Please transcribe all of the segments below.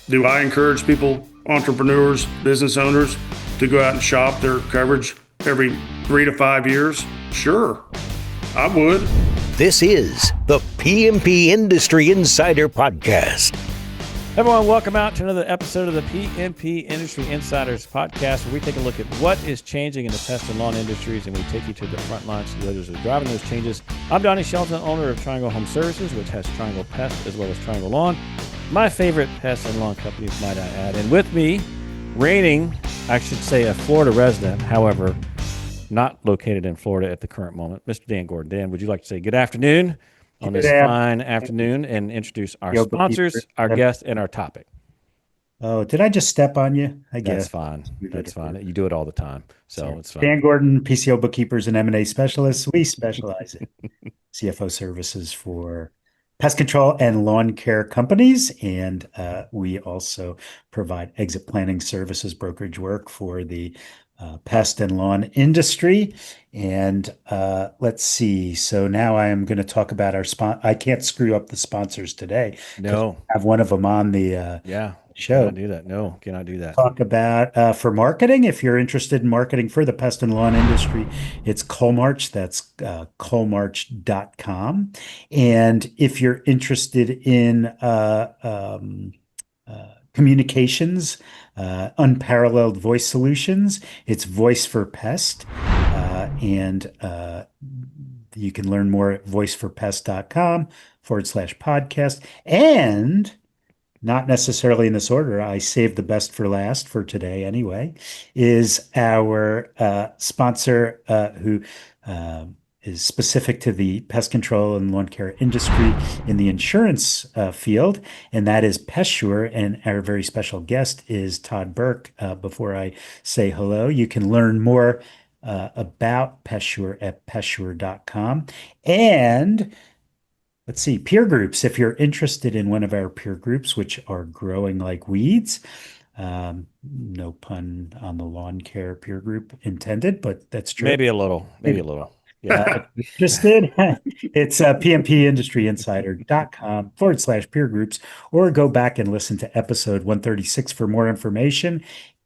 Do I encourage people, entrepreneurs, business owners, to go out and shop their coverage every 3 to 5 years? Sure, I would. This is the PMP Industry Insider Podcast. Everyone, welcome out to another episode of the PMP Industry Insiders Podcast, where we take a look at what is changing in the pest and lawn industries, and we take you to the front lines to those who are driving those changes. I'm Donnie Shelton, owner of Triangle Home Services, which has Triangle Pest as well as Triangle Lawn. My favorite pest and lawn companies, might I add. And with me, reigning, I should say, a Florida resident, however, not located in Florida at the current moment, Mr. Dan Gordon. Dan, would you like to say good afternoon on this fine afternoon and introduce our sponsors, our guest, and our topic? Oh, did I just step on you? I guess. That's fine. That's fine. You do it all the time, so it's fine. Dan Gordon, PCO bookkeepers and M&A specialists. We specialize in CFO services for pest control and lawn care companies, and we also provide exit planning services, brokerage work for the pest and lawn industry. And let's see. So now I am going to talk about our I can't screw up the sponsors today. No, I have one of them on the show. Cannot do that. No, cannot do that. Talk about for marketing. If you're interested in marketing for the pest and lawn industry, it's Colmarch. That's colmarch.com. And if you're interested in communications, unparalleled voice solutions, it's Voice for Pest. And you can learn more at voiceforpest.com/podcast. And not necessarily in this order, I saved the best for last for today anyway, is our sponsor who is specific to the pest control and lawn care industry in the insurance field, and that is PestSure. And our very special guest is Todd Burke. Before I say hello, you can learn more about PestSure at pestsure.com. And let's see, peer groups. If you're interested in one of our peer groups, which are growing like weeds, no pun on the lawn care peer group intended, but that's true. Maybe a little. Yeah. Interested? It's pmpindustryinsider.com/peer groups, or go back and listen to episode 136 for more information.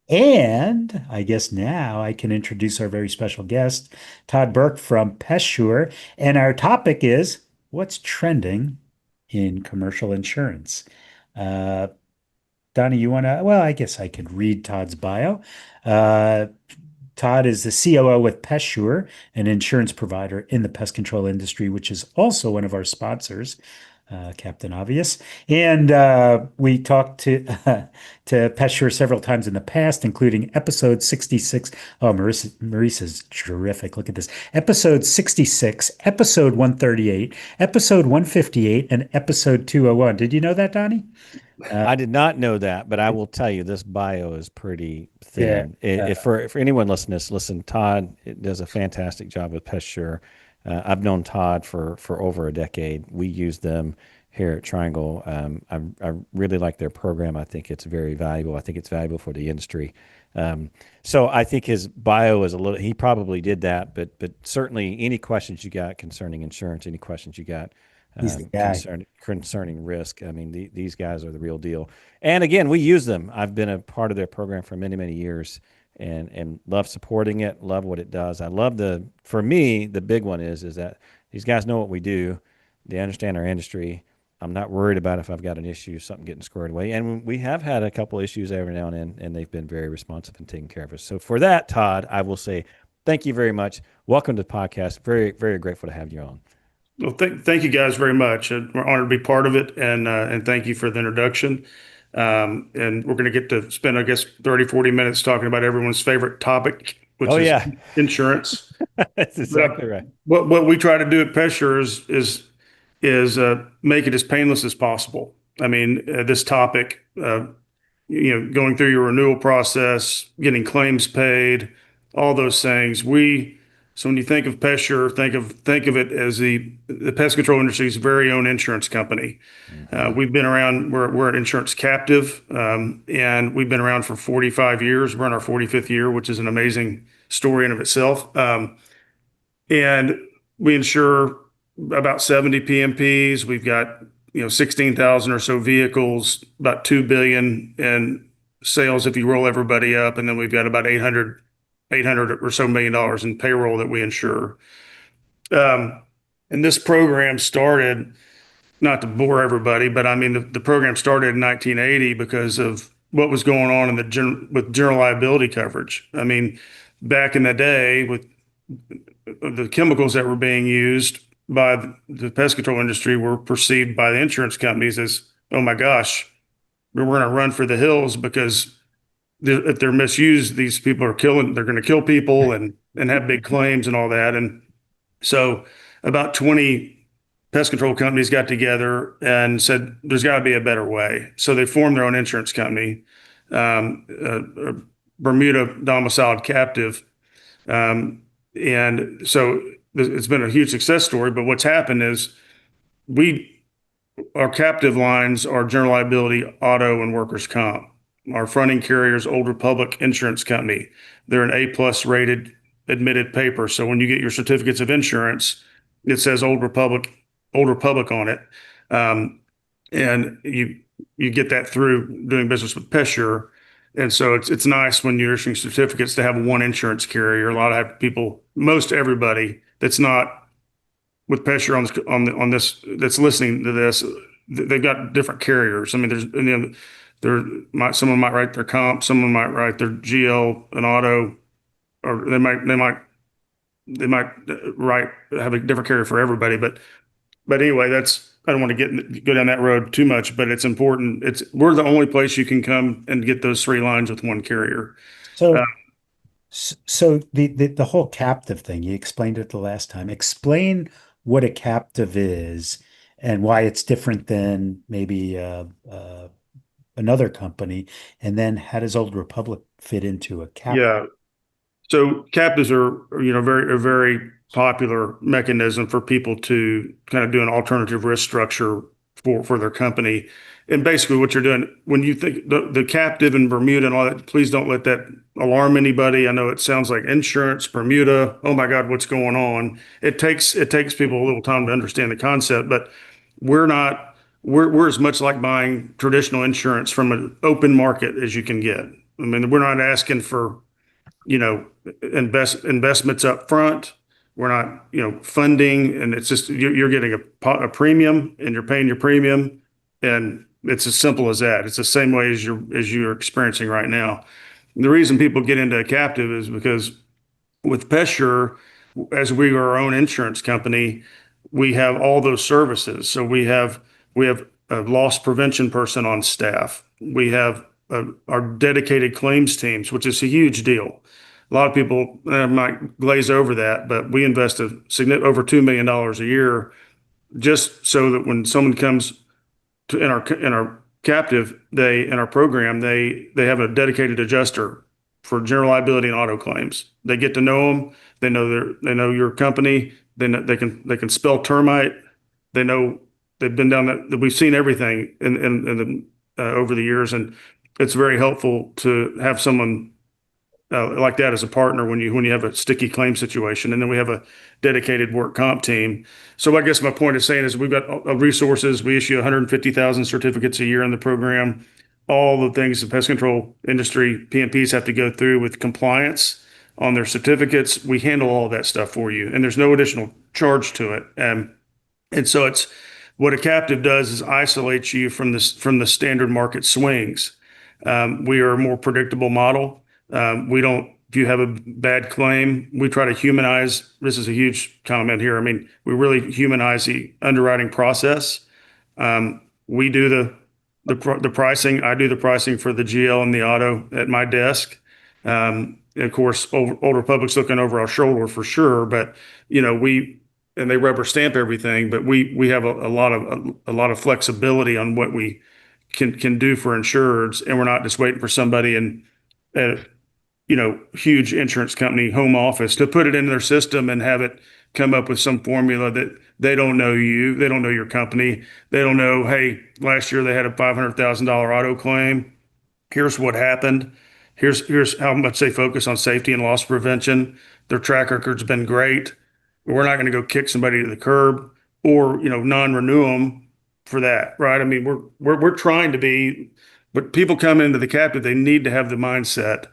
And I guess now I can introduce our very special guest, Todd Burke from PestSure. And our topic is what's trending in commercial insurance. Donnie, you want to? Well, I guess I could read Todd's bio. Todd is the COO with PestSure, an insurance provider in the pest control industry, which is also one of our sponsors, Captain Obvious. And we talked to PestSure several times in the past, including episode 66. Oh, Marissa's terrific. Look at this. Episode 66, episode 138, episode 158, and episode 201. Did you know that, Donnie? I did not know that, but I will tell you this bio is pretty thin. If for anyone listening, Todd does a fantastic job with PestSure. I've known Todd for over a decade. We use them here at Triangle. I really like their program. I think it's very valuable. I think it's valuable for the industry. So I think his bio is he probably did that, but certainly any questions you got concerning insurance, any questions you got concerning risk. I mean, these guys are the real deal. And again, we use them. I've been a part of their program for many, many years and love supporting it, love what it does. I love for me, the big one is that these guys know what we do. They understand our industry. I'm not worried about if I've got an issue, something getting squared away. And we have had a couple issues every now and then, and they've been very responsive and taking care of us. So for that, Todd, I will say thank you very much. Welcome to the podcast. Very, very grateful to have you on. Well, thank you guys very much. We're honored to be part of it, and thank you for the introduction. And we're going to get to spend, I guess, 30, 40 minutes talking about everyone's favorite topic, which is insurance. That's exactly right. What we try to do at PestSure is make it as painless as possible. I mean, this topic, going through your renewal process, getting claims paid, all those things. So when you think of PestSure, think of it as the pest control industry's very own insurance company. We've been around. We're an insurance captive, and we've been around for 45 years. We're in our 45th year, which is an amazing story in of itself. And we insure about 70 PMPs. We've got 16,000 or so vehicles, about 2 billion in sales if you roll everybody up, and then we've got about 800 or so million dollars in payroll that we insure. And this program started, not to bore everybody, but I mean the program started in 1980 because of what was going on in with general liability coverage. I mean, back in the day with the chemicals that were being used by the pest control industry were perceived by the insurance companies as, oh my gosh, we're going to run for the hills because if they're misused, these people are they're going to kill people and have big claims and all that. And so about 20 pest control companies got together and said, there's got to be a better way. So they formed their own insurance company, a Bermuda domiciled captive. And so it's been a huge success story. But what's happened is our captive lines are general liability, auto, and workers' comp. Our fronting carrier is Old Republic Insurance Company. They're an A+ rated admitted paper. So when you get your certificates of insurance, it says Old Republic on it. And you get that through doing business with PestSure. And so it's nice when you're issuing certificates to have one insurance carrier. A lot of people, most everybody that's not with PestSure on this that's listening to this, they've got different carriers. I mean, someone might write their comp, someone might write their GL and auto, or they might have a different carrier for everybody. But anyway, I don't want to go down that road too much, but it's important. We're the only place you can come and get those 3 lines with one carrier. So, so the whole captive thing, you explained it the last time. Explain what a captive is and why it's different than maybe another company, and then how does Old Republic fit into a captive? Yeah. So captives are, a very popular mechanism for people to kind of do an alternative risk structure for their company. And basically what you're doing when you think the captive in Bermuda and all that, please don't let that alarm anybody. I know it sounds like insurance, Bermuda. Oh my God, what's going on? It takes people a little time to understand the concept, but we're as much like buying traditional insurance from an open market as you can get. I mean, we're not asking for, investments up front. We're not, funding, and it's just you're getting a premium, and you're paying your premium, and it's as simple as that. It's the same way as you're experiencing right now. And the reason people get into a captive is because with PestSure, as we are our own insurance company, we have all those services. So we have a loss prevention person on staff. We have our dedicated claims teams, which is a huge deal. A lot of people might glaze over that, but we invest over $2 million a year just so that when someone comes in our captive, in our program, they have a dedicated adjuster for general liability and auto claims. They get to know them. They know your company. They can spell termite. They know they've been down that. We've seen everything over the years, and it's very helpful to have someone like that as a partner when you have a sticky claim situation. And then we have a dedicated work comp team. So I guess my point is saying is we've got resources. We issue 150,000 certificates a year in the program. All the things the pest control industry PMPs have to go through with compliance on their certificates, we handle all that stuff for you, and there's no additional charge to it. And so it's what a captive does is isolates you from the standard market swings. We are a more predictable model. If you have a bad claim, we try to humanize. This is a huge comment here. I mean, we really humanize the underwriting process. We do the pricing. I do the pricing for the GL and the auto at my desk. Of course, Old Republic's looking over our shoulder for sure, but and they rubber stamp everything, but we have a lot of flexibility on what we can do for insureds, and we're not just waiting for somebody in huge insurance company home office to put it in their system and have it come up with some formula that they don't know you, they don't know your company, they don't know, hey, last year they had a $500,000 auto claim. Here's what happened. Here's how much they focus on safety and loss prevention. Their track record's been great. We're not going to go kick somebody to the curb or non-renew them for that, right? I mean, we're trying to be, but people come into the captive, they need to have the mindset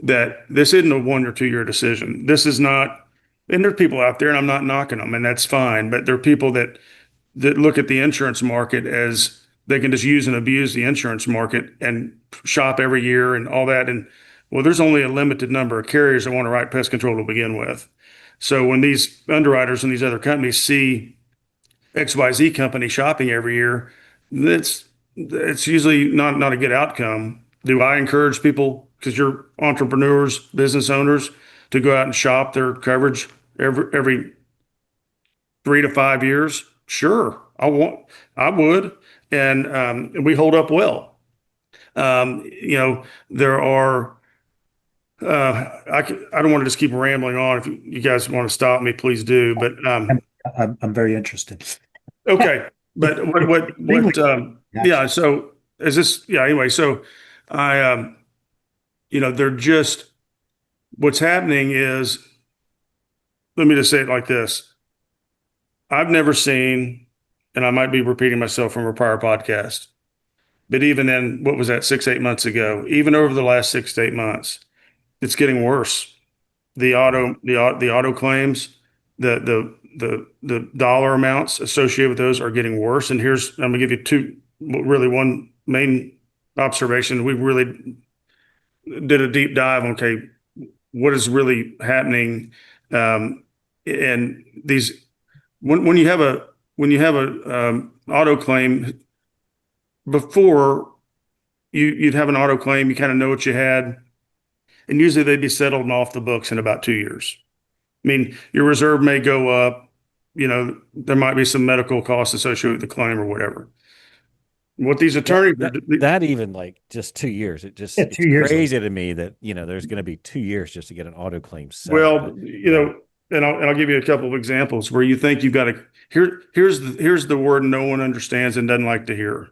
that this isn't a 1 or 2 year decision. This is not, and there are people out there, and I'm not knocking them, and that's fine. But there are people that look at the insurance market as they can just use and abuse the insurance market and shop every year and all that. And well, there's only a limited number of carriers that want to write pest control to begin with. So when these underwriters and these other companies see XYZ company shopping every year, it's usually not a good outcome. Do I encourage people, because you're entrepreneurs, business owners, to go out and shop their coverage every 3 to 5 years? Sure, I would, and we hold up well. There are. I don't want to just keep rambling on. If you guys want to stop me, please do. But I'm very interested. okay. But yeah. So is this? Yeah. Anyway, so I they're just, what's happening is, let me just say it like this. I've never seen, and I might be repeating myself from a prior podcast, but even then, what was that, 6, 8 months ago? Even over the last 6 to 8 months, it's getting worse. The auto claims, the dollar amounts associated with those are getting worse. And I'm gonna give you one main observation. We really did a deep dive on, okay, what is really happening, and these, when you have a auto claim, before you'd have an auto claim, you kind of know what you had, and usually they'd be settled and off the books in about 2 years. I mean, your reserve may go up, there might be some medical costs associated with the claim or whatever. What these attorneys, that even like just 2 years, it's 2 years crazy to me that there's going to be 2 years just to get an auto claim settled. Well, and I'll give you a couple of examples where you think you've got to. Here's the word no one understands and doesn't like to hear.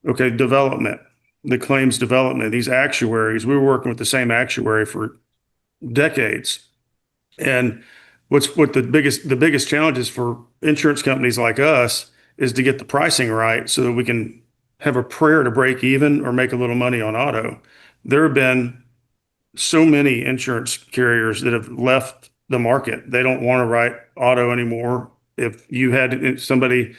Okay, development, the claims development. These actuaries, we were working with the same actuary for decades, and what the biggest challenges for insurance companies like us is to get the pricing right so that we can have a prayer to break even or make a little money on auto. There have been so many insurance carriers that have left the market. They don't want to write auto anymore. If you had somebody,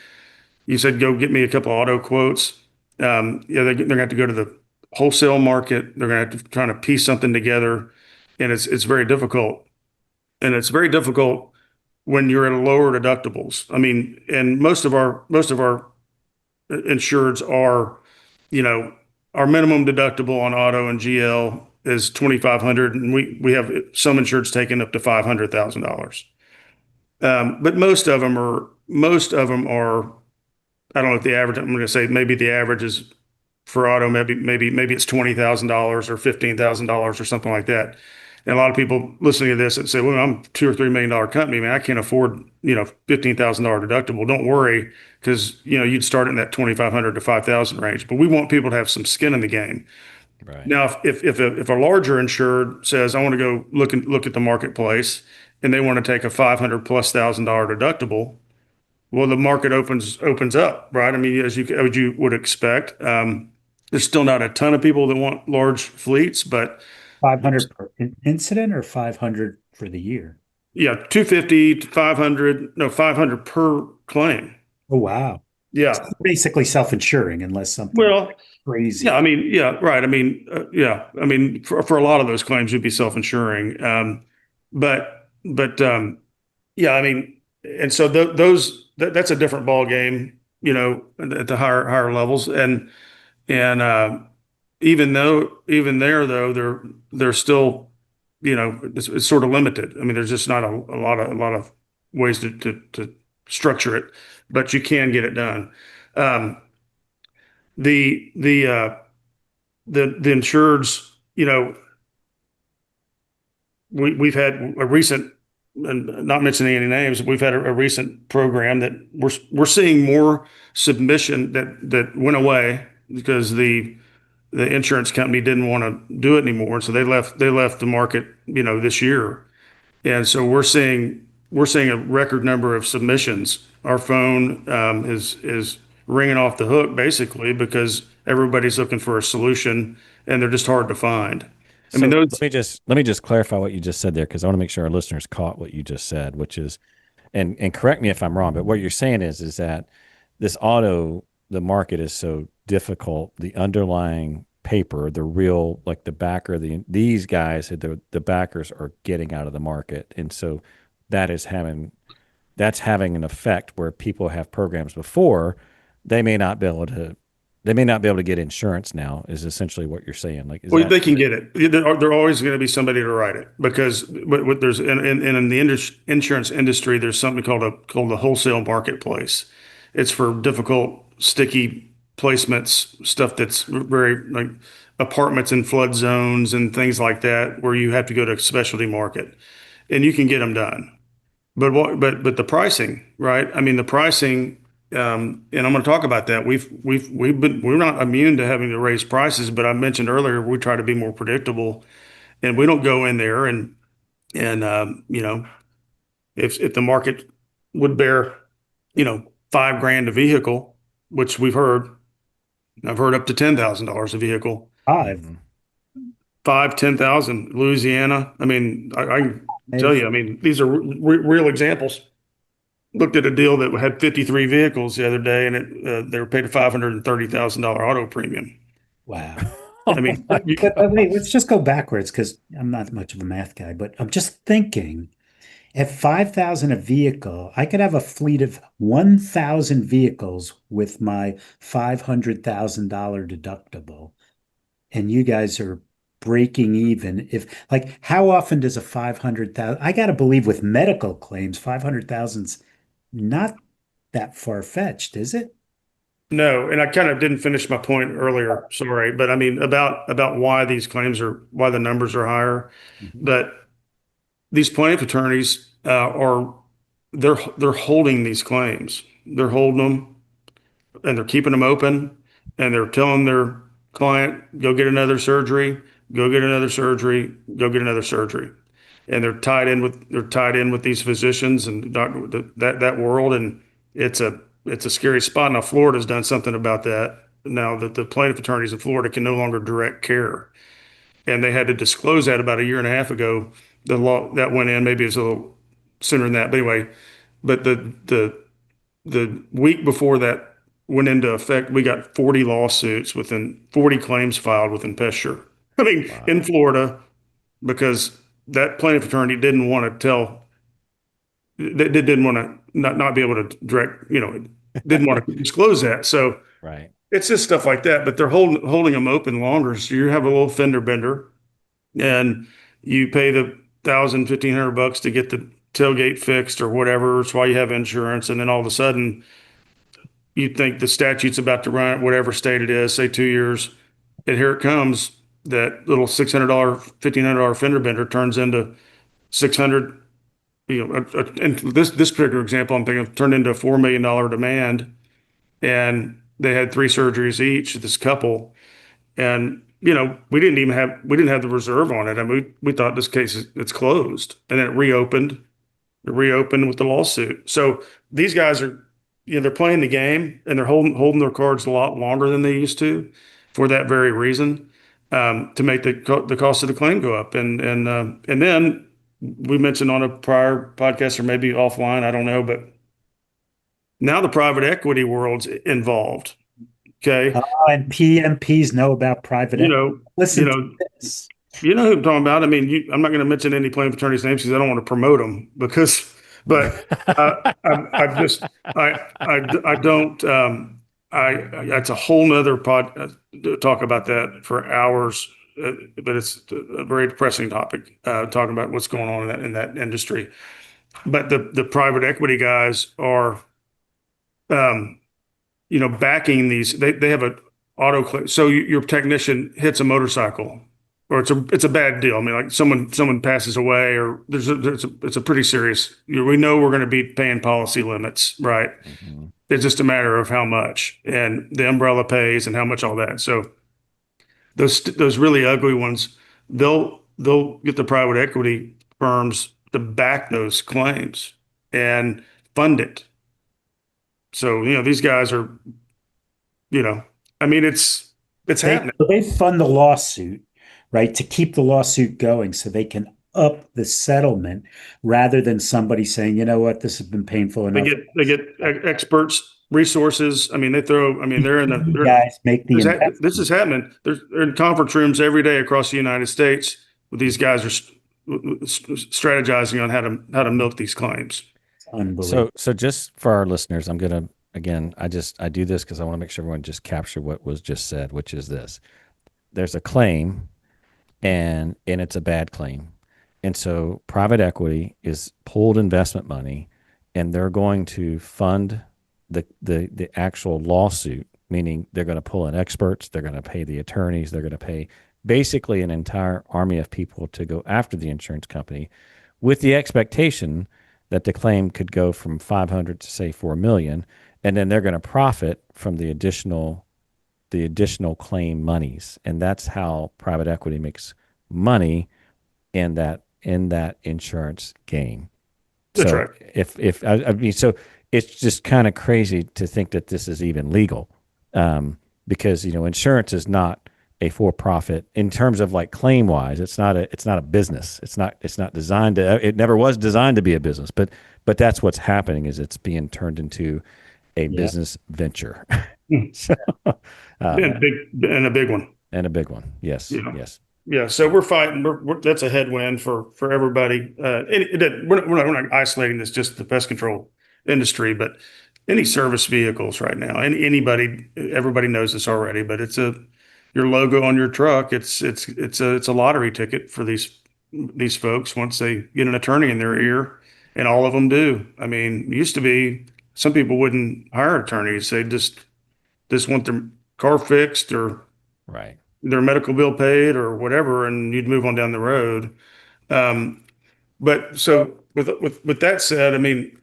you said, go get me a couple auto quotes, they're going to have to go to the wholesale market. They're going to have to try to piece something together, and it's very difficult. And it's very difficult when you're at a lower deductibles. I mean, and most of our insureds are, our minimum deductible on auto and GL is $2,500, and we have some insureds taking up to $500,000. But most of them are. I don't know if the average. I'm going to say maybe the average is for auto. Maybe it's $20,000 or $15,000 or something like that. And a lot of people listening to this and say, well, I'm $2 or $3 million company, man, I can't afford, $15,000 deductible. Don't worry, because, you'd start in that 2,500 to 5,000 range. But we want people to have some skin in the game. Right. Now, if a larger insured says, I want to go look at the marketplace, and they want to take a $500,000+ deductible, well, the market opens up, right? I mean, as you would expect. There's still not a ton of people that want large fleets, but 500 per incident or 500 for the year? yeah, 250 to 500, no, 500 per claim. Oh, wow. Yeah. So basically self-insuring unless something crazy. Yeah, I mean, yeah, right. I mean, I mean, for a lot of those claims, you'd be self-insuring. But yeah, I mean, and so that's a different ball game, at the higher levels. And even there though, they're still, it's sort of limited. I mean, there's just not a lot of ways to structure it, but you can get it done. The insureds, we've had a recent, and not mentioning any names, we've had a recent program that we're seeing more submission that went away because the insurance company didn't want to do it anymore, so they left the market, this year, and so we're seeing a record number of submissions. Our phone is ringing off the hook basically because everybody's looking for a solution and they're just hard to find. I mean, So those, let me just clarify what you just said there, because I want to make sure our listeners caught what you just said, which is, and correct me if I'm wrong, but what you're saying is that the market is so difficult. The underlying paper, the real, like the backer, these guys, the backers are getting out of the market, and so that is having an effect where people have programs before, they may not be able to get insurance now, is essentially what you're saying. Like, is well, that they can get it. There always going to be somebody to write it because what there's in the insurance industry, there's something called the wholesale marketplace. It's for difficult, sticky placements, stuff that's very like apartments in flood zones and things like that, where you have to go to a specialty market, and you can get them done. But the pricing, right? I mean, the pricing, and I'm going to talk about that. We're not immune to having to raise prices, but I mentioned earlier we try to be more predictable, and we don't go in there and if the market would bear, 5 grand a vehicle, which I've heard up to $10,000 a vehicle, Five. Mhm. 10,000, Louisiana. I mean, I can tell you, I Five. mean, these are real examples. Looked at a deal that had 53 vehicles the other day, and they were paid a $530,000 auto premium. Wow. I mean, Oh my But wait, gosh. let's just go backwards because I'm not much of a math guy, but I'm just thinking at 5,000 a vehicle, I could have a fleet of 1,000 vehicles with my $500,000 deductible. And you guys are breaking even. If like, how often does a 500,000? I got to believe with medical claims, 500,000's not that far-fetched, is it? no, and I kind of didn't finish my point earlier. Sorry, but I mean about why the numbers are higher. Mhm. But these plaintiff attorneys they're holding these claims. They're holding them and they're keeping them open, and they're telling their client, go get another surgery, go get another surgery, go get another surgery. And they're tied in with these physicians and that world, and it's a scary spot. Now Florida's done something about that. Now that the plaintiff attorneys in Florida can no longer direct care, and they had to disclose that about a year and a half ago. The law that went in, maybe it's a little sooner than that, but anyway. But the week before that went into effect, we got 40 lawsuits within 40 claims filed within PestSure. I mean, in Wow. Florida, because that plaintiff attorney didn't want to they didn't want to not be able to didn't want to disclose that. So Right. it's just stuff like that. But they're holding them open longer. So you have a little fender bender, and you pay the 1,000, 1,500 bucks to get the tailgate fixed or whatever. It's why you have insurance, and then all of a sudden you think the statute's about to run, whatever state it is, say 2 years, and here it comes. That little $600, $1,500 fender bender turns into 600. And this particular example, I'm thinking turned into a $4 million demand, and they had 3 surgeries each. This couple, and we didn't have the reserve on it. I mean, we thought this case it's closed, and then it reopened. It reopened with the lawsuit. So these guys are, they're playing the game, and they're holding their cards a lot longer than they used to, for that very reason, to make the cost of the claim go up. And then we mentioned on a prior podcast, or maybe offline, I don't know, but now the private equity world's involved. Okay, And PMPs know about private you equity. know, you Listen to know, this. you know who I'm talking about. I mean, I'm not going to mention any plaintiff attorneys' names because I don't want to promote them but I just, I don't, it's a whole nother talk about that for hours. But it's a very depressing topic, talking about what's going on in that industry. But the private equity guys are, um, backing these. They have a auto claim. So your technician hits a motorcycle, or it's a bad deal. I mean, like someone passes away, or it's a pretty serious. We know we're going to be paying policy limits, right? Mhm. It's just a matter of how much, and the umbrella pays, and how much all that. So those really ugly ones, they'll get the private equity firms to back those claims and fund it. So these guys are I mean, it's happening. They fund the lawsuit, right, to keep the lawsuit going so they can up the settlement rather than somebody saying, you know what, this has been painful They enough. get experts, resources. I mean, they're in You guys make the investment. this is happening. They're in conference rooms every day across the United States. These guys are strategizing on how to milk these claims. Unbelievable. So just for our listeners, I'm gonna again, I do this because I want to make sure everyone just capture what was just said, which is this: there's a claim, and it's a bad claim, and so private equity is pooled investment money, and they're going to fund the actual lawsuit, meaning they're going to pull in experts, they're going to pay the attorneys, they're going to pay basically an entire army of people to go after the insurance company, with the expectation that the claim could go from 500 to say 4 million, and then they're going to profit from the additional claim monies, and that's how private equity makes money in that insurance game. That's So right. if I mean, so it's just kind of crazy to think that this is even legal, because insurance is not a for-profit in terms of like claim wise. It's not a business. It's not designed to. It never was designed to be a business. But that's what's happening, is it's being turned into a business venture. So, And a big one. and a big one. Yes. Yeah. Yes. Yeah, so we're fighting. That's a headwind for everybody. We're not isolating this just the pest control industry, but any service vehicles right now. And everybody knows this already, but your logo on your truck. It's a lottery ticket for these folks once they get an attorney in their ear, and all of them do. I mean, it used to be some people wouldn't hire attorneys; they just want their car fixed or Right. their medical bill paid or whatever, and you'd move on down the road. But so with that said, I mean,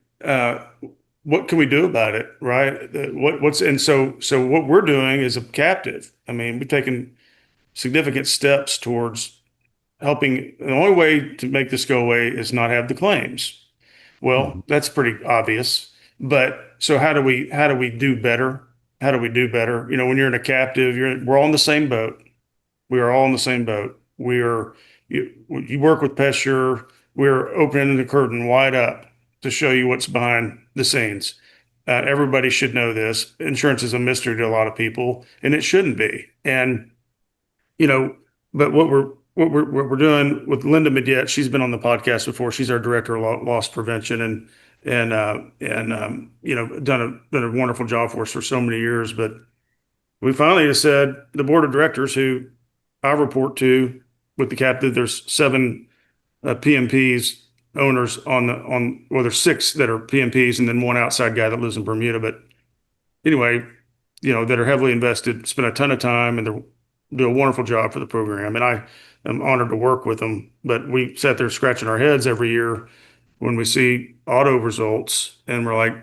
what can we do about it, right? So what we're doing is a captive. I mean, we've taken significant steps towards helping. The only way to make this go away is not have the claims. Well, that's pretty obvious. But so how do we do better? How do we do better? When you're in a captive, we're all in the same boat. We are all in the same boat. You work with PestSure. We're opening the curtain wide up to show you what's behind the scenes. Everybody should know this. Insurance is a mystery to a lot of people, and it shouldn't be. And but what we're doing with Linda Mediette, she's been on the podcast before. She's our director of loss prevention, and done a wonderful job for us for so many years. But we finally just said, the board of directors, who I report to with the captive, there's 7 PMPs owners well, there's 6 that are PMPs and then one outside guy that lives in Bermuda. But anyway, that are heavily invested, spend a ton of time, and they do a wonderful job for the program. And I am honored to work with them. But we sat there scratching our heads every year when we see auto results, and we're like,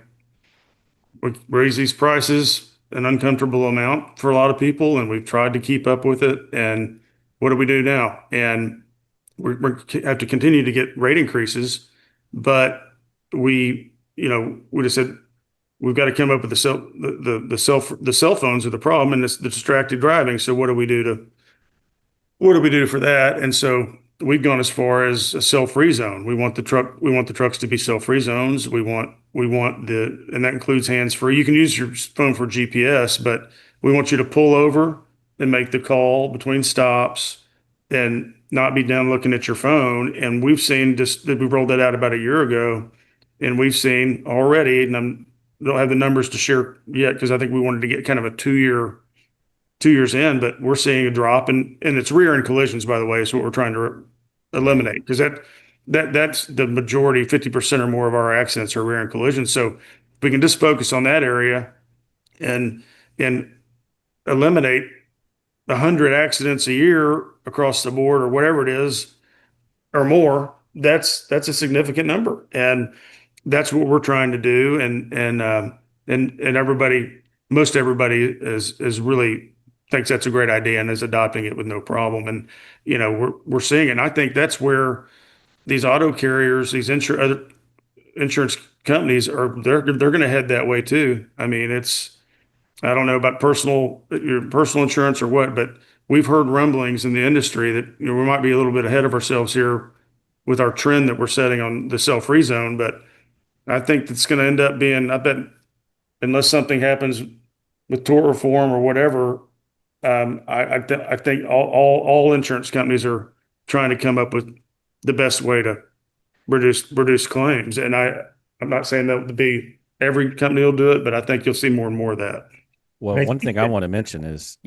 we raise these prices an uncomfortable amount for a lot of people, and we've tried to keep up with it. And what do we do now? And we have to continue to get rate increases, but we just said we've got to come up with the cell phones are the problem, and the distracted driving. So what do we do for that? And so we've gone as far as a cell-free zone. We want the trucks to be cell-free zones. And that includes hands-free. You can use your phone for GPS, but we want you to pull over and make the call between stops and not be down looking at your phone. And we've seen we rolled that out about a year ago, and we've seen already, and I don't have the numbers to share yet because I think we wanted to get kind of a 2 years in, but we're seeing a drop, and it's rear end collisions, by the way, is what we're trying to eliminate, because that's the majority. 50% or more of our accidents are rear end collisions. So if we can just focus on that area and eliminate 100 accidents a year across the board, or whatever it is, or more, that's a significant number, and that's what we're trying to do. And most everybody is really thinks that's a great idea and is adopting it with no problem. And we're seeing it. And I think that's where these auto carriers, these other insurance companies they're going to head that way too. I mean, I don't know about your personal insurance or what, but we've heard rumblings in the industry that, we might be a little bit ahead of ourselves here with our trend that we're setting on the sell-free zone. But I think that's going to end up being, I bet, unless something happens with tort reform or whatever, I think all insurance companies are trying to come up with the best way to reduce claims. And I'm not saying that would be every company will do it, but I think you'll see more and more of that. Well, But I one think thing I want to mention is,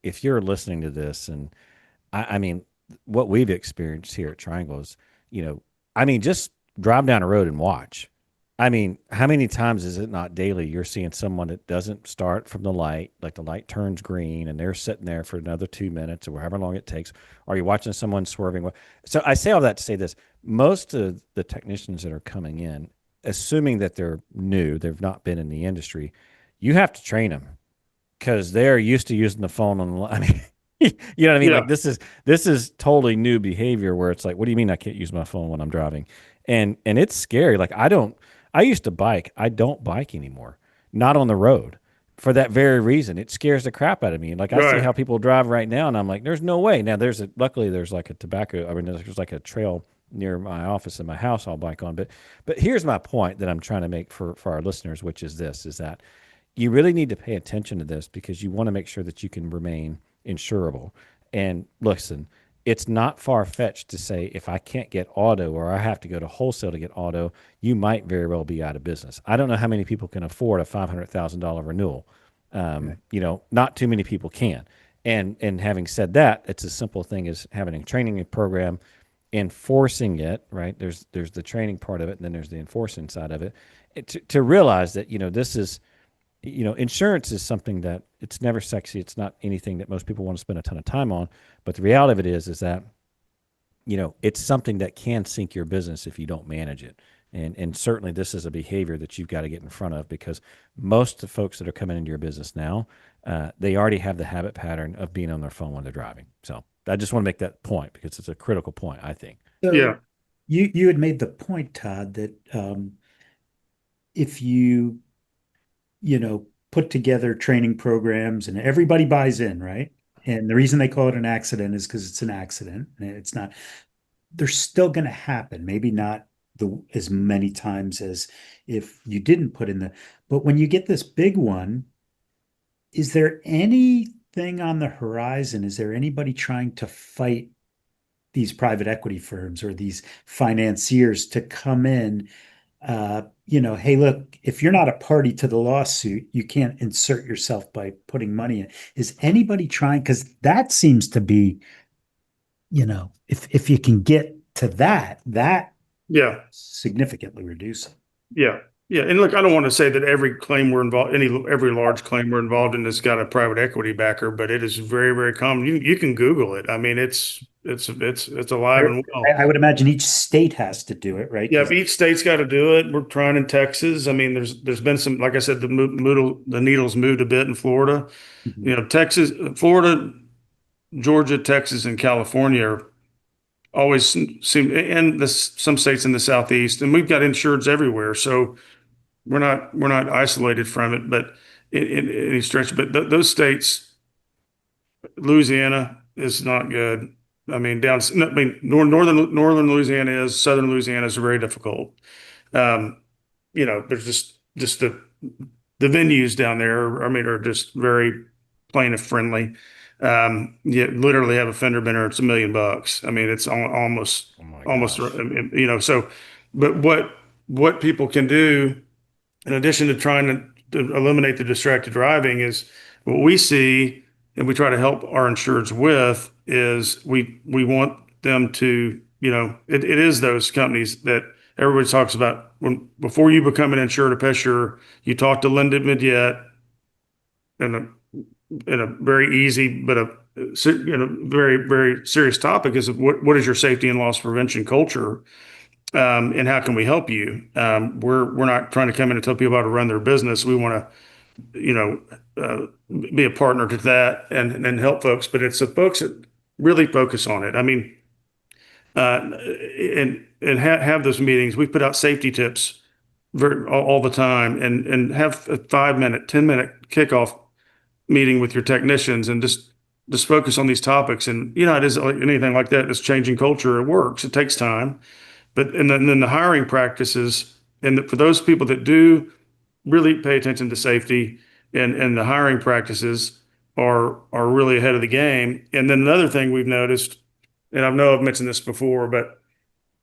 if you're listening to this, and I mean, what we've experienced here at Triangle is, just drive down the road and watch. I mean, how many times is it not daily you're seeing someone that doesn't start from the light, like the light turns green and they're sitting there for another 2 minutes or however long it takes? Are you watching someone swerving? So I say all that to say this. Most of the technicians that are coming in, assuming that they're new, they've not been in the industry, you have to train them because they're used to using the phone on the line. I mean, you know what I mean? Yeah, Like this is totally new behavior where it's like, what do you mean I can't use my phone when I'm driving? And it's scary. Like I used to bike. I don't bike anymore. Not on the road. For that very reason. It scares the crap out of me. Like I see right. how people drive right now and I'm like, there's no way. Now luckily there's like a there's like a trail near my office and my house I'll bike on. But here's my point that I'm trying to make for our listeners, which is this, is that you really need to pay attention to this because you want to make sure that you can remain insurable. And listen, it's not far fetched to say if I can't get auto or I have to go to wholesale to get auto, you might very well be out of business. I don't know how many people can afford a $500,000 renewal. Not too many people can. And having said that, it's a simple thing as having a training program, enforcing it. Right? There's the training part of it, and then there's the enforcing side of it. To realize that this is insurance is something that it's never sexy. It's not anything that most people want to spend a ton of time on. But the reality of it is that, it's something that can sink your business if you don't manage it. And certainly this is a behavior that you've got to get in front of because most of the folks that are coming into your business now, they already have the habit pattern of being on their phone when they're driving. So I just want to make that point because it's a critical point, I think. so Yeah, you had made the point, Todd, that if put together training programs and everybody buys in, right? And the reason they call it an accident is because it's an accident. It's not, they're still going to happen. Maybe not as many times as if you didn't put in but when you get this big one, is there anything on the horizon? Is there anybody trying to fight these private equity firms or these financiers to come in? Hey, look, if you're not a party to the lawsuit, you can't insert yourself by putting money in. Is anybody trying? Because that seems to be, if you can get to that yeah, significantly reduce it. yeah, yeah. And look, I don't want to say that every claim we're involved, every large claim we're involved in has got a private equity backer, but it is very, very common. You can Google it. I mean, it's alive and well. I would imagine each state has to do it, right? Yeah, if each state's got to do it. We're trying in Texas. I mean, there's been some, like I said, the needles moved a bit in Florida. Mhm. Texas, Florida, Georgia, Texas, and California are always seem, and some states in the Southeast, and we've got insureds everywhere. So we're not isolated from it, but in any stretch. But those states, Louisiana is not good. I mean, northern Louisiana is, southern Louisiana is very difficult. Um, there's just the venues down there, I mean, are just very plaintiff friendly. You literally have a fender bender, it's $1 million. I mean, it's almost, Oh my almost, gosh. so, but what people can do in addition to trying to eliminate the distracted driving is what we see and we try to help our insureds with is we want them to, it is those companies that everybody talks about before you become an insured, a PestSure, you talk to Linda Midyet in a very easy but very very serious topic is what is your safety and loss prevention culture, and how can we help you? We're not trying to come in and tell people how to run their business. We want to be a partner to that and help folks, but it's the folks that really focus on it. I mean, and have those meetings. We put out safety tips all the time and have a 5 minute, 10 minute kickoff meeting with your technicians and just focus on these topics. And it is like anything like that. It's changing culture. It works. It takes time, but and then the hiring practices for those people that do really pay attention to safety and the hiring practices are really ahead of the game. And then another thing we've noticed, and I know I've mentioned this before, but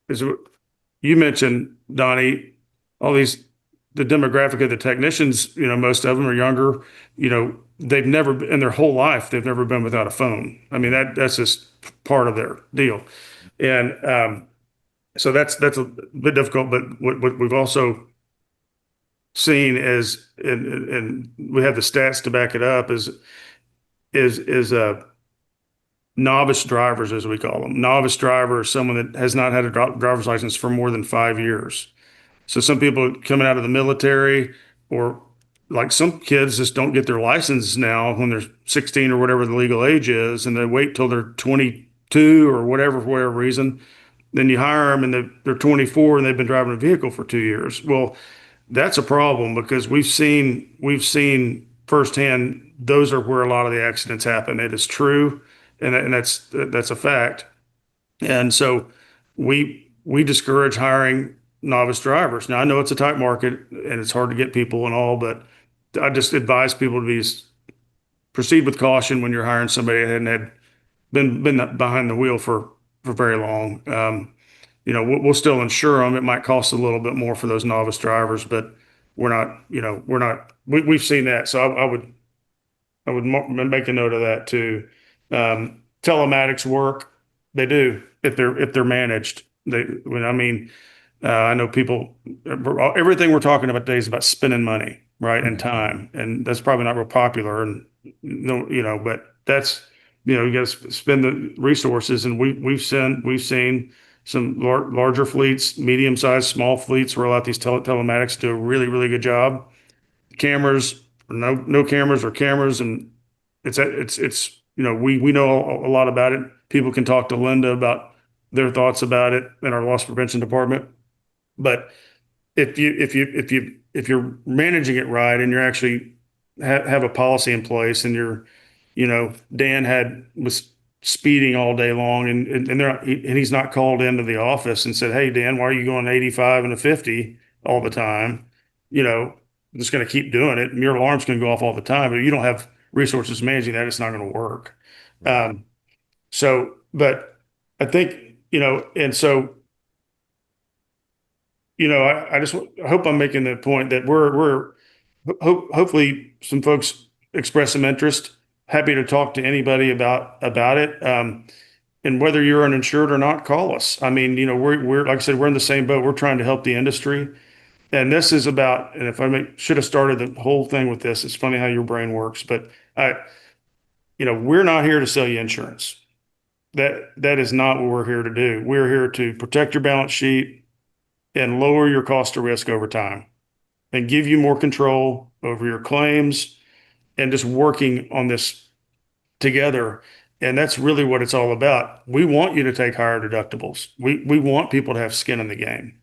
is you mentioned, Donnie, all these the demographic of the technicians, most of them are younger, they've never in their whole life they've never been without a phone. I mean that's just part of their deal. And so that's a bit difficult, but what we've also seen is, and we have the stats to back it up, is novice drivers, as we call them. Novice driver is someone that has not had a driver's license for more than 5 years. So some people coming out of the military, or like some kids just don't get their license now when they're 16 or whatever the legal age is, and they wait till they're 22 or whatever for whatever reason. Then you hire them and they're 24 and they've been driving a vehicle for 2 years. Well, that's a problem because we've seen firsthand those are where a lot of the accidents happen. It is true, and that's a fact. And so we discourage hiring novice drivers. Now I know it's a tight market and it's hard to get people and all, but I just advise people to proceed with caution when you're hiring somebody that hadn't been behind the wheel for very long. We'll still insure them. It might cost a little bit more for those novice drivers, but we've seen that. So I would make a note of that too. Telematics work. They do if they're managed. I know people, everything we're talking about today is about spending money, right? And time. And that's probably not real popular. And but that's, you got to spend the resources. And we've seen some larger fleets, medium-sized, small fleets roll out these telematics, do a really, really good job. Cameras, or no cameras, or cameras. And we know a lot about it. People can talk to Linda about their thoughts about it in our loss prevention department. But if you're managing it right and you're actually have a policy in place, and Dan was speeding all day long, and he's not called into the office and said, "Hey Dan, why are you going 85 and a 50 all the time?" I'm just going to keep doing it, and your alarm's going to go off all the time. But if you don't have resources managing that, it's not going to work. But I think, and so. I hope I'm making the point that hopefully some folks express some interest. Happy to talk to anybody about it. And whether you're uninsured or not, call us. I mean, we're like I said, we're in the same boat. We're trying to help the industry. And this is about, and if should have started the whole thing with this, it's funny how your brain works, but we're not here to sell you insurance. That is not what we're here to do. We're here to protect your balance sheet and lower your cost of risk over time and give you more control over your claims, and just working on this together. And that's really what it's all about. We want you to take higher deductibles. We want people to have skin in the game.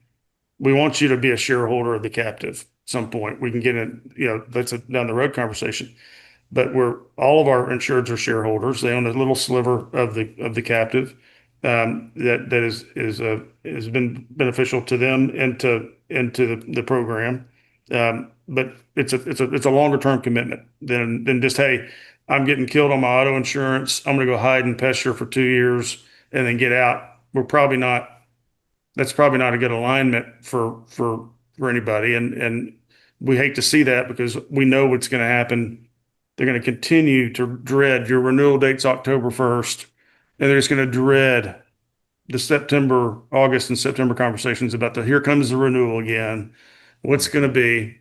We want you to be a shareholder of the captive at some point. We can get in, that's a down the road conversation. But all of our insureds are shareholders. They own a little sliver of the captive. That has been beneficial to them and to the program, but it's a longer term commitment than just, hey, I'm getting killed on my auto insurance, I'm going to go hide in PestSure for 2 years and then get out. That's probably not a good alignment for anybody, and we hate to see that because we know what's going to happen. They're going to continue to dread your renewal date's October 1st. And they're just going to dread the August and September conversations about here comes the renewal again. What's going to be?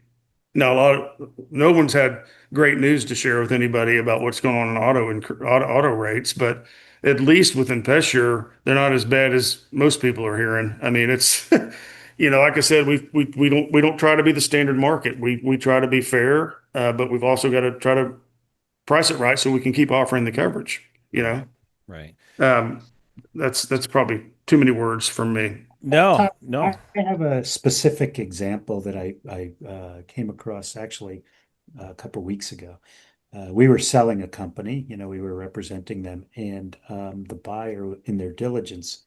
Now, no one's had great news to share with anybody about what's going on in auto rates, but at least within PestSure, they're not as bad as most people are hearing. I mean, it's, like I said, we don't try to be the standard market. We try to be fair, but we've also got to try to price it right so we can keep offering the coverage. Right. That's probably too many words from me. No. I have a specific example that I came across actually a couple of weeks ago. we were selling a company, we were representing them, and the buyer in their diligence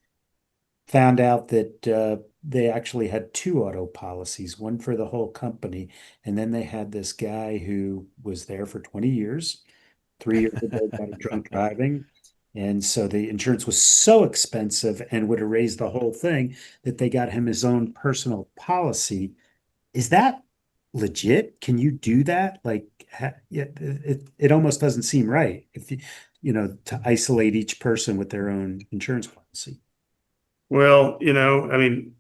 found out that they actually had two auto policies, one for the whole company, and then they had this guy who was there for 20 years. 3 years ago, got a drunk driving. And so the insurance was so expensive and would erase the whole thing that they got him his own personal policy. Is that legit? Can you do that? Like, yeah, it almost doesn't seem right if to isolate each person with their own insurance policy. Well, I mean,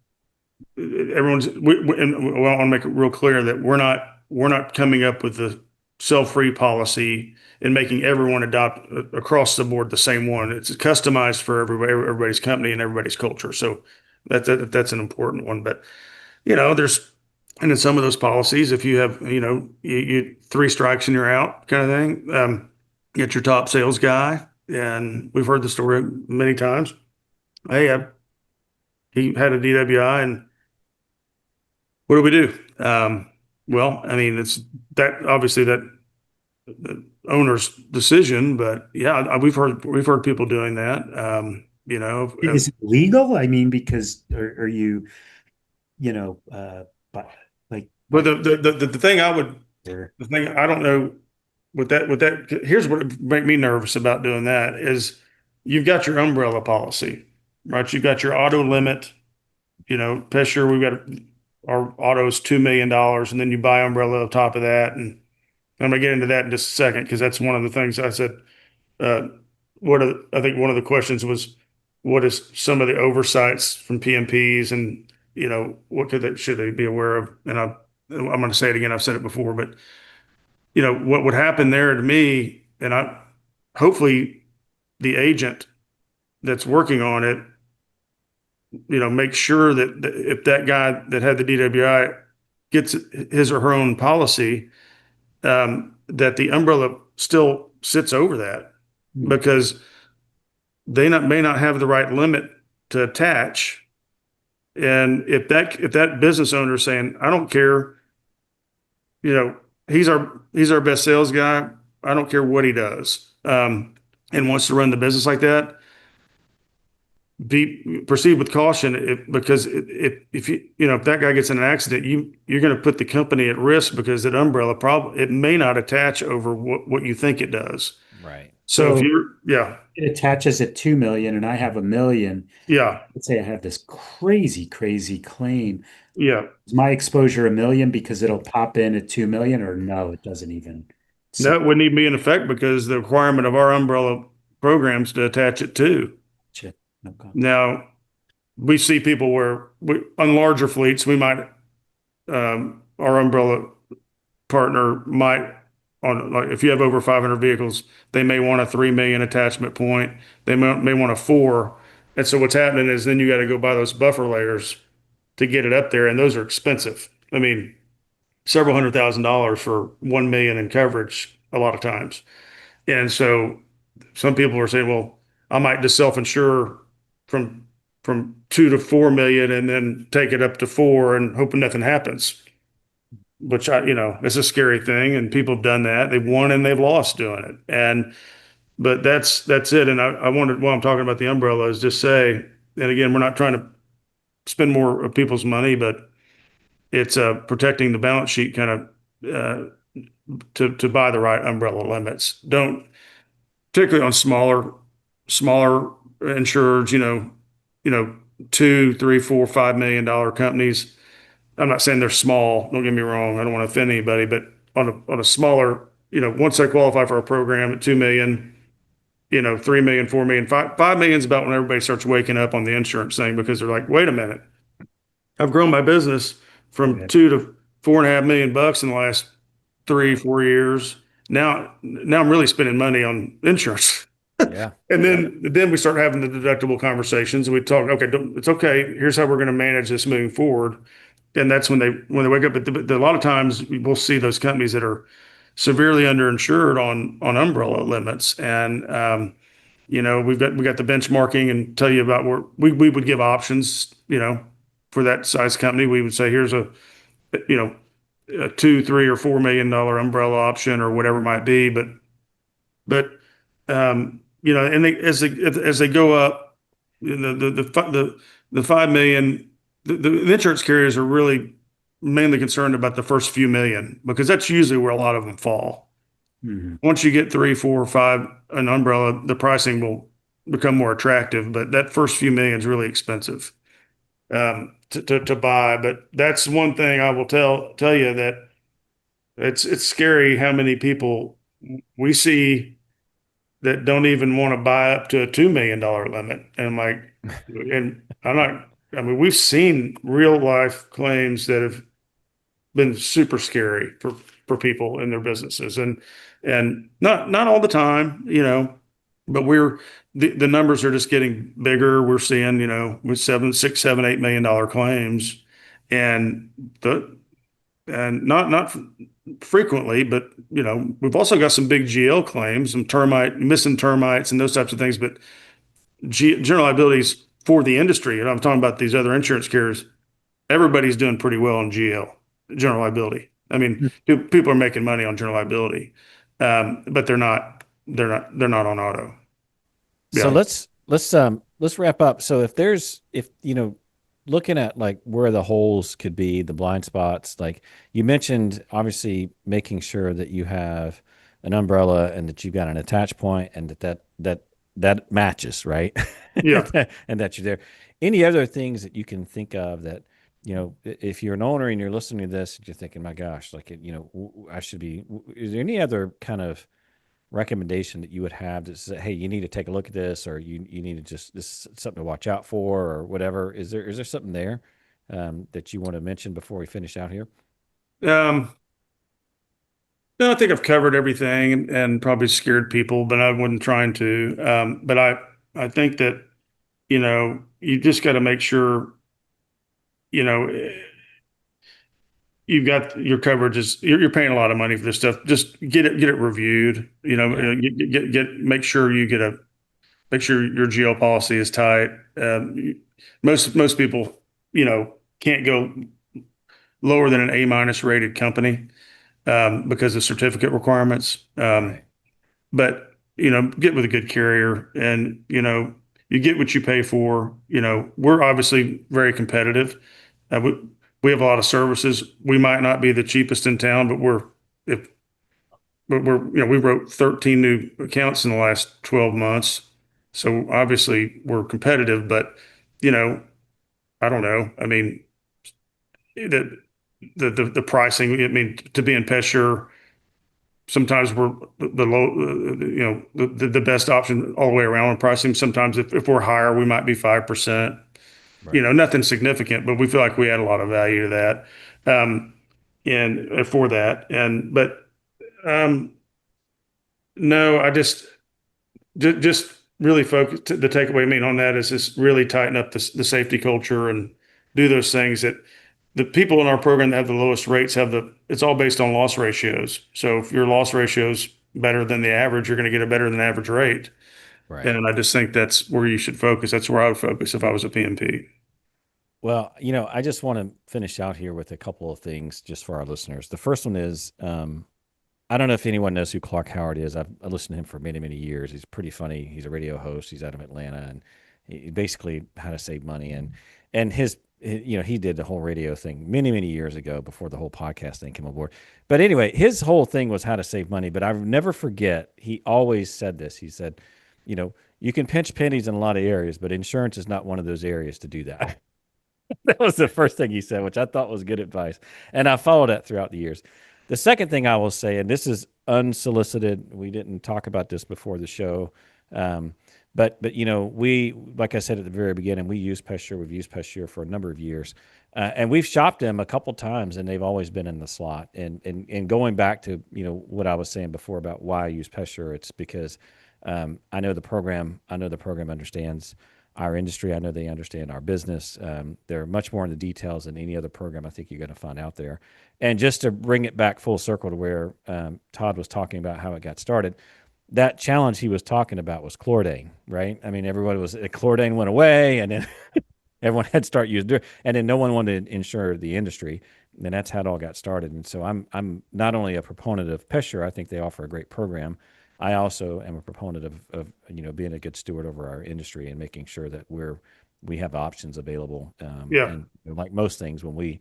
and I want to make it real clear that we're not coming up with the sell-free policy and making everyone adopt across the board the same one. It's customized for everybody's company and everybody's culture. So that's an important one. But there's and in some of those policies, if you have you three strikes and you're out kind of thing, get your top sales guy, and we've heard the story many times. Hey, he had a DWI, and what do we do? Well, I mean, it's that obviously that the owner's decision, but yeah, we've heard people doing that. Is it legal? I mean, because are you, but like, but the thing the thing I don't know with that, here's what would make me nervous about doing that is you've got your umbrella policy, right? You've got your auto limit, PestSure, we've got our auto's $2 million, and then you buy umbrella on top of that. And I'm gonna get into that in just a second because that's one of the things I said. Uh, I think one of the questions was, what is some of the oversights from PMPs, and what should they be aware of? And I'm going to say it again. I've said it before, but what would happen there to me, and hopefully the agent that's working on it, make sure that if that guy that had the DWI gets his or her own policy, that the umbrella still sits over that, because they may not have the right limit to attach. And if that business owner is saying, I don't care, he's our best sales guy, I don't care what he does, and wants to run the business like that, proceed with caution, because if that guy gets in an accident, you're going to put the company at risk, because that umbrella it may not attach over what you think it does. Right. So if it attaches at 2 million and I have 1 million. Yeah. Let's say I have this crazy claim. Yeah. Is my exposure 1 million because it'll pop in at 2 million, or no, it doesn't even. No, it wouldn't even be in effect, because the requirement of our umbrella programs to attach it to. Okay. Now, we see people where on larger fleets, we might, our umbrella partner might, like if you have over 500 vehicles, they may want a 3 million attachment point. They may want a 4. And so what's happening is then you got to go buy those buffer layers to get it up there. And those are expensive. I mean, several $100,000 for 1 million in coverage a lot of times. And so some people are saying, well, I might just self-insure from 2 to 4 million and then take it up to 4 and hoping nothing happens, which it's a scary thing. And people have done that. They've won and they've lost doing it. But that's it. And I wanted, while I'm talking about the umbrella, is just say, and again, we're not trying to spend more of people's money, but it's protecting the balance sheet kind of, to buy the right umbrella limits. Don't, particularly on smaller insurers, $2, $3, $4, $5 million companies. I'm not saying they're small. Don't get me wrong. I don't want to offend anybody, but on a smaller, once they qualify for a program at 2 million, 3 million, 4 million, 5 million is about when everybody starts waking up on the insurance thing, because they're like, wait a minute, I've grown my business from 2 to 4.5 million bucks in the last 3-4 years. Now I'm really spending money on insurance. Yeah. And then we start having the deductible conversations, and we talk, okay, it's okay. Here's how we're going to manage this moving forward. And that's when they wake up. But a lot of times we'll see those companies that are severely underinsured on umbrella limits. And, we got the benchmarking, and tell you about where we would give options, for that size company. We would say, here's a $2, $3, or $4 million umbrella option or whatever it might be. But and as they go up, the 5 million, the insurance carriers are really mainly concerned about the first few million because that's usually where a lot of them fall. Mhm. Once you get 3, 4, 5, an umbrella, the pricing will become more attractive. But that first few million is really expensive to buy. But that's one thing I will tell you that it's scary how many people we see that don't even want to buy up to a $2 million limit. And I'm not, I mean, we've seen real life claims that have been super scary for people in their businesses and not all the time, but the numbers are just getting bigger. We're seeing, with 7, 6, 7, $8 million claims and not frequently, but we've also got some big GL claims, some missing termites and those types of things. But general liabilities for the industry, and I'm talking about these other insurance carriers, everybody's doing pretty well on GL, general liability. I mean, people are making money on general liability, but they're not on auto. So Yeah, let's wrap up. So if looking at like where the holes could be, the blind spots, like you mentioned, obviously making sure that you have an umbrella and that you've got an attach point and that matches, right? yeah. And that you're there. Any other things that you can think of that, if you're an owner and you're listening to this, you're thinking, my gosh, like, I should be, is there any other kind of recommendation that you would have that say, hey, you need to take a look at this, or you need to this is something to watch out for, or whatever? Is there something there that you want to mention before we finish out here? Um, no, I think I've covered everything and probably scared people, but I wasn't trying to. But I think that, you just got to make sure, you know, you've got your coverage you're paying a lot of money for this stuff. Just get it reviewed. Yeah. Make sure make sure your GL policy is tight. Most people, can't go lower than an A- rated company because of certificate requirements. Right. But get with a good carrier, and you get what you pay for. We're obviously very competitive. We have a lot of services. We might not be the cheapest in town, but if we wrote 13 new accounts in the last 12 months. So obviously we're competitive, but I don't know. I mean, the pricing, I mean, to be in PestSure, sometimes we're the low, the best option all the way around on pricing. Sometimes if we're higher, we might be 5%, Right. nothing significant, but we feel like we add a lot of value to that. And for that, um, no, just really focus. The takeaway, I mean, on that is just really tighten up the safety culture and do those things that the people in our program that have the lowest rates it's all based on loss ratios. So if your loss ratio is better than the average, you're going to get a better than average rate. Right. And I just think that's where you should focus. That's where I would focus if I was a PMP. Well, I just want to finish out here with a couple of things just for our listeners. The first one is, I don't know if anyone knows who Clark Howard is. I've listened to him for many, many years. He's pretty funny. He's a radio host. He's out of Atlanta, and he basically how to save money. And he did the whole radio thing many, many years ago before the whole podcast thing came aboard. But anyway, his whole thing was how to save money. But I never forget, he always said this. He said, you can pinch pennies in a lot of areas, but insurance is not one of those areas to do that. That was the first thing he said, which I thought was good advice. And I followed that throughout the years. The second thing I will say, and this is unsolicited, we didn't talk about this before the show, but we, like I said at the very beginning, we use PestSure. We've used PestSure for a number of years, and we've shopped them a couple times, and they've always been in the slot. And going back to what I was saying before about why I use PestSure, it's because I know the program. I know the program understands our industry. I know they understand our business. They're much more in the details than any other program I think you're going to find out there. And just to bring it back full circle to where Todd was talking about how it got started, that challenge he was talking about was chlordane, right? I mean, chlordane went away, and then everyone had to start using it, and then no one wanted to insure the industry. And that's how it all got started. And so I'm not only a proponent of PestSure, I think they offer a great program. I also am a proponent of being a good steward over our industry and making sure that we have options available. Yeah. And like most things, when we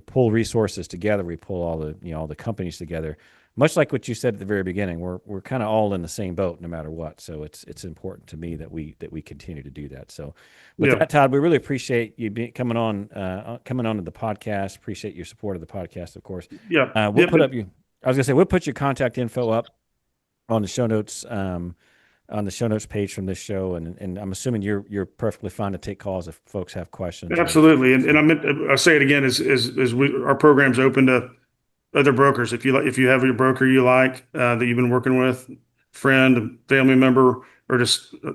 pull resources together, we pull all the companies together. Much like what you said at the very beginning, we're kind of all in the same boat no matter what. So it's important to me that we continue to do that. So with that, Todd, we really appreciate you coming on to the podcast. Appreciate your support of the podcast, of course. Yeah. I was gonna say we'll put your contact info up on the show notes page from this show, and I'm assuming you're perfectly fine to take calls if folks have questions. Absolutely. And I'll say it again, our program's open to other brokers. If you have your broker you like, that you've been working with, friend, family member, or just a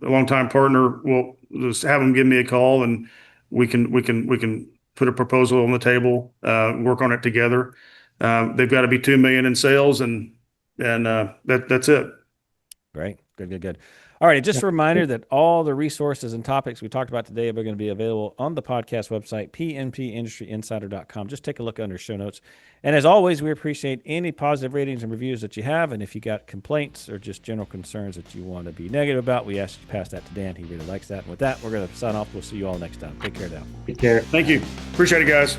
longtime partner, we'll just have them give me a call, and we can put a proposal on the table, work on it together. They've got to be 2 million in sales, and that's it. Great. Good. All right. Just a reminder that all the resources and topics we talked about today are going to be available on the podcast website, pmpindustryinsider.com. Just take a look under show notes. And as always, we appreciate any positive ratings and reviews that you have. And if you got complaints or just general concerns that you want to be negative about, we ask you to pass that to Dan. He really likes that. And with that, we're going to sign off. We'll see you all next time. Take care now. Take care. Thank you. Appreciate it, guys.